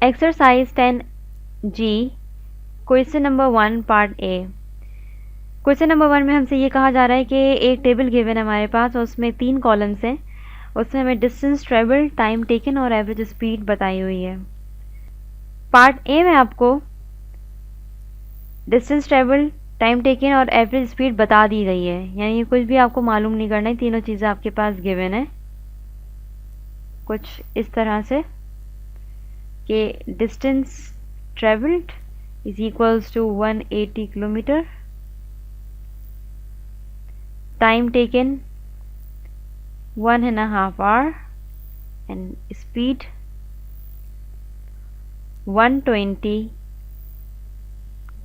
Exercise 10 G question number 1 part A. Question number 1 में हमसे ये कहा जा रहा है कि एक टेबल गिवन है हमारे पास और उसमें 3 कॉलम्स हैं। उसमें हमें डिस्टेंस ट्रेवल, टाइम टेकन और एवरेज स्पीड बताई हुई है। पार्ट ए में आपको डिस्टेंस ट्रेवल, टाइम टेकन और एवरेज स्पीड बता दी गई है, यानी कुछ भी आपको मालूम नहीं करना है, तीनों चीज़ें आपके पास गिवन है कुछ इस तरह से कि distance travelled is equals to 180 kilometre, time taken 1.5 hour and speed 120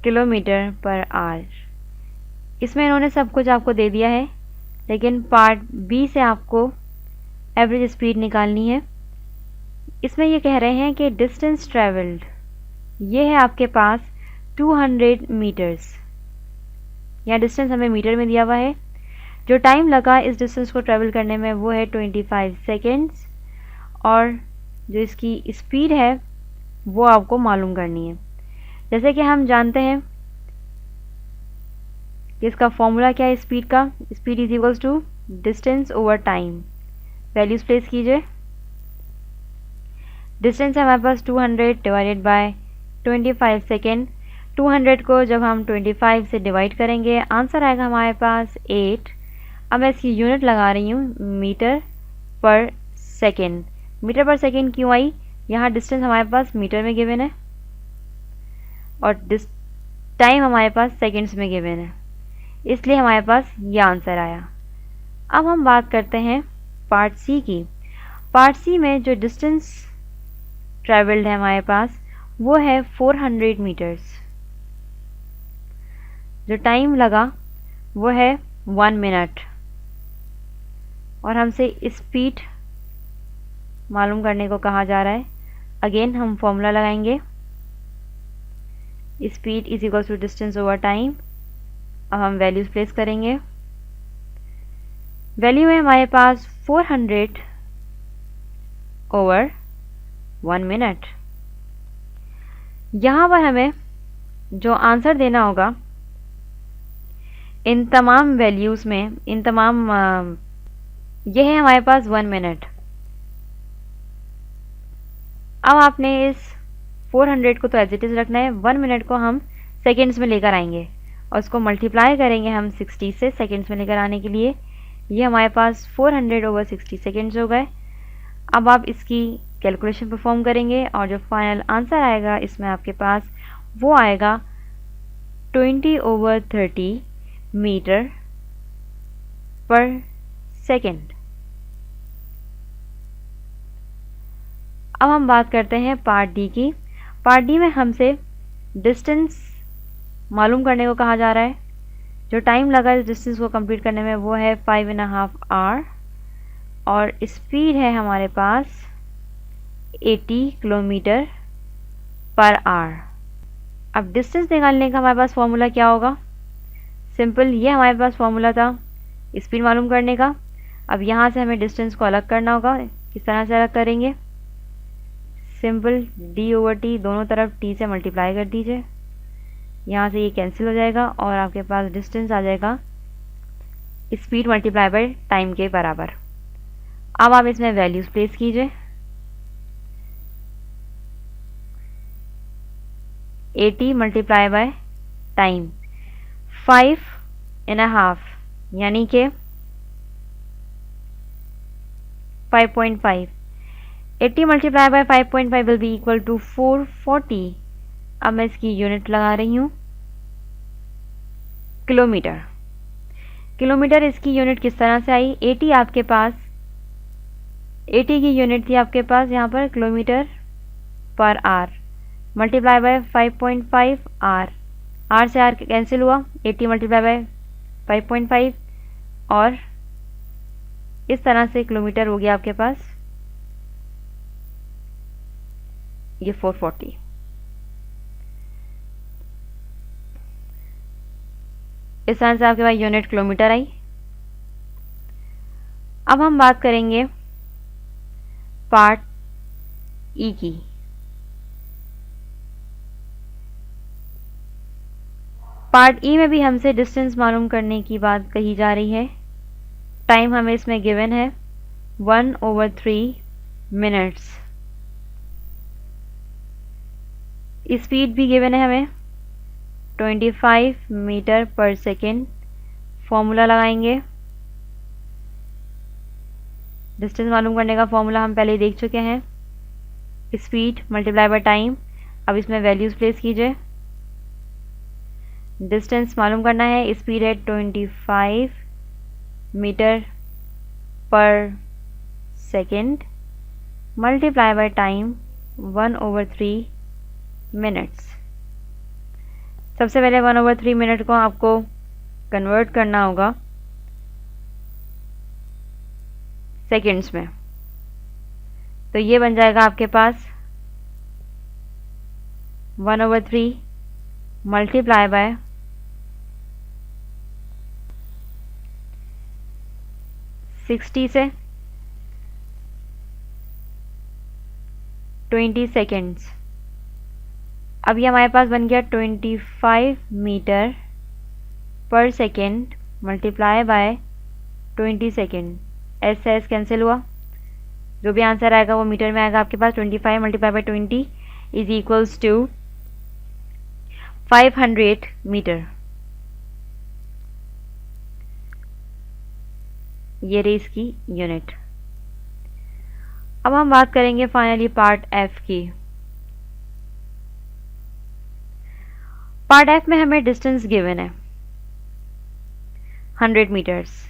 kilometre पर आवर। इसमें इन्होंने सब कुछ आपको दे दिया है, लेकिन पार्ट बी से आपको एवरेज स्पीड निकालनी है। इसमें ये कह रहे हैं कि डिस्टेंस ट्रेवल्ड ये है आपके पास 200 मीटर्स, या डिस्टेंस हमें मीटर में दिया हुआ है। जो टाइम लगा इस डिस्टेंस को ट्रेवल करने में वो है 25 सेकेंड्स, और जो इसकी स्पीड है वो आपको मालूम करनी है। जैसे कि हम जानते हैं कि इसका फॉर्मूला क्या है स्पीड का, speed is equals to distance over time. Values place कीजिए। डिस्टेंस है हमारे पास 200 डिवाइडेड बाय 25 सेकेंड। 200 को जब हम 25 से डिवाइड करेंगे आंसर आएगा हमारे पास 8। अब मैं इसकी यूनिट लगा रही हूँ मीटर पर सेकेंड। मीटर पर सेकेंड क्यों आई? यहाँ डिस्टेंस हमारे पास मीटर में गिवन है और टाइम हमारे पास सेकेंड्स में गिवन है, इसलिए हमारे पास ये आंसर आया। अब हम बात करते हैं पार्ट सी की। पार्ट सी में जो डिस्टेंस ट्रेवल्ड है हमारे पास वो है 400 मीटर्स। जो टाइम लगा वो है 1 मिनट, और हमसे स्पीड मालूम करने को कहा जा रहा है। अगेन हम फॉर्मूला लगाएंगे, speed is equal to distance over time. अब हम वैल्यूज प्लेस करेंगे। वैल्यू है हमारे पास 400 ओवर 1 मिनट। यहाँ पर हमें जो आंसर देना होगा इन तमाम वैल्यूज़ में, इन तमाम यह है हमारे पास 1 मिनट। अब आपने इस 400 को तो एज इट इज़ रखना है, 1 मिनट को हम सेकेंड्स में लेकर आएंगे और उसको मल्टीप्लाई करेंगे हम 60 से सेकेंड्स में लेकर आने के लिए। ये हमारे पास 400 ओवर 60 सेकेंड्स हो गए। अब आप इसकी कैलकुलेशन परफॉर्म करेंगे और जो फाइनल आंसर आएगा इसमें आपके पास वो आएगा 20 ओवर 30 मीटर पर सेकेंड। अब हम बात करते हैं पार्ट डी की। पार्ट डी में हमसे डिस्टेंस मालूम करने को कहा जा रहा है। जो टाइम लगा इस डिस्टेंस को कंप्लीट करने में वो है 5.5 आवर, और स्पीड है हमारे पास 80 किलोमीटर पर आवर। अब डिस्टेंस निकालने का हमारे पास फॉर्मूला क्या होगा? सिंपल, ये हमारे पास फॉर्मूला था स्पीड मालूम करने का। अब यहाँ से हमें डिस्टेंस को अलग करना होगा। किस तरह से अलग करेंगे? सिंपल, डी ओवर टी दोनों तरफ टी से मल्टीप्लाई कर दीजिए। यहाँ से ये कैंसिल हो जाएगा और आपके पास डिस्टेंस आ जाएगा स्पीड मल्टीप्लाई बाय टाइम के बराबर। अब आप इसमें वैल्यूज प्लेस कीजिए। 80 मल्टीप्लाई बाय टाइम 5.5 यानी कि 5.5। 80 multiply by 5.5 will be equal to 440। अब मैं इसकी यूनिट लगा रही हूँ किलोमीटर। किलोमीटर इसकी यूनिट किस तरह से आई? 80 आपके पास 80 की यूनिट थी आपके पास यहाँ पर किलोमीटर पर hour, multiply by 5.5 hour. Hour से आर कैंसिल हुआ, 80 मल्टीप्लाई बाय 5.5, और इस तरह से किलोमीटर हो गया आपके पास ये 440। इस तरह से आपके पास यूनिट किलोमीटर आई। अब हम बात करेंगे पार्ट ई की। पार्ट ई में भी हमसे डिस्टेंस मालूम करने की बात कही जा रही है। टाइम हमें इसमें गिवन है 1/3 मिनट्स। स्पीड भी गिवन है हमें 25 मीटर पर सेकेंड। फॉर्मूला लगाएंगे। डिस्टेंस मालूम करने का फॉर्मूला हम पहले देख चुके हैं, स्पीड मल्टीप्लाई बाय टाइम। अब इसमें वैल्यूज़ प्लेस कीजिए। डिस्टेंस मालूम करना है, स्पीड है 25 मीटर पर second multiply by time 1/3 minutes. सबसे पहले 1/3 मिनट को आपको कन्वर्ट करना होगा सेकेंड्स में, तो ये बन जाएगा आपके पास 1/3 मल्टीप्लाई बाय 60 से 20 सेकेंड्स। अब ये हमारे पास बन गया 25 मीटर पर second multiply by 20 second. S से एस कैंसिल हुआ, जो भी आंसर आएगा वो मीटर में आएगा आपके पास। 25 multiply by 20 is equals to 500 metre. ये रही इसकी यूनिट। अब हम बात करेंगे फाइनली पार्ट एफ की। पार्ट एफ में हमें डिस्टेंस गिवन है 100 मीटर्स।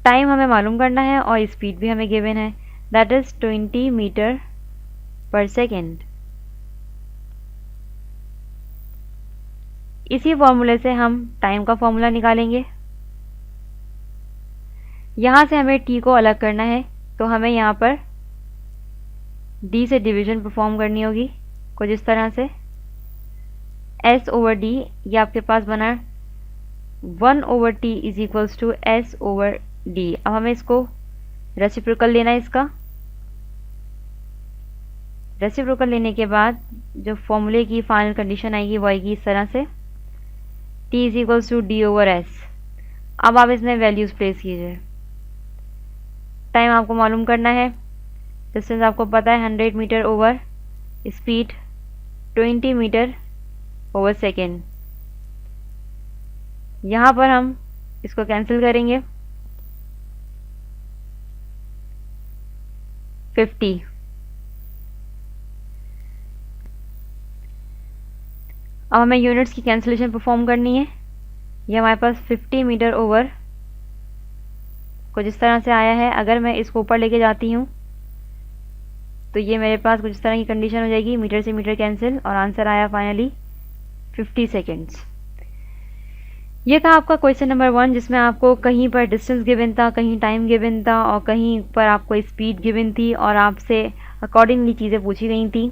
टाइम हमें मालूम करना है और स्पीड भी हमें गिवन है, दैट इज 20 मीटर पर सेकेंड। इसी फॉर्मूले से हम टाइम का फॉर्मूला निकालेंगे। यहाँ से हमें t को अलग करना है, तो हमें यहाँ पर d से डिवीजन परफॉर्म करनी होगी कुछ इस तरह से। s/d ये आपके पास बना 1/t is equals to s/d। अब हमें इसको रेसिप्रोकल लेना है इसका। रेसिप्रोकल लेने के बाद जो फॉर्मूले की फाइनल कंडीशन आएगी वो आएगी इस तरह से, t is equals to d/s। अब आप इसमें वैल्यूज़ प्लेस कीजिए। टाइम आपको मालूम करना है, डिस्टेंस आपको पता है 100 metre over speed 20 metre over second. यहाँ पर हम इसको कैंसिल करेंगे 50। अब हमें यूनिट्स की कैंसिलेशन परफॉर्म करनी है। ये हमारे पास 50 मीटर ओवर कुछ इस तरह से आया है। अगर मैं इसको ऊपर लेके जाती हूँ तो ये मेरे पास कुछ इस तरह की कंडीशन हो जाएगी, मीटर से मीटर कैंसिल, और आंसर आया फाइनली 50 सेकेंड्स। ये था आपका क्वेश्चन नंबर 1, जिसमें आपको कहीं पर डिस्टेंस गिवन था, कहीं टाइम गिवन था और कहीं पर आपको स्पीड गिवन थी और आपसे अकॉर्डिंगली चीज़ें पूछी गई थी।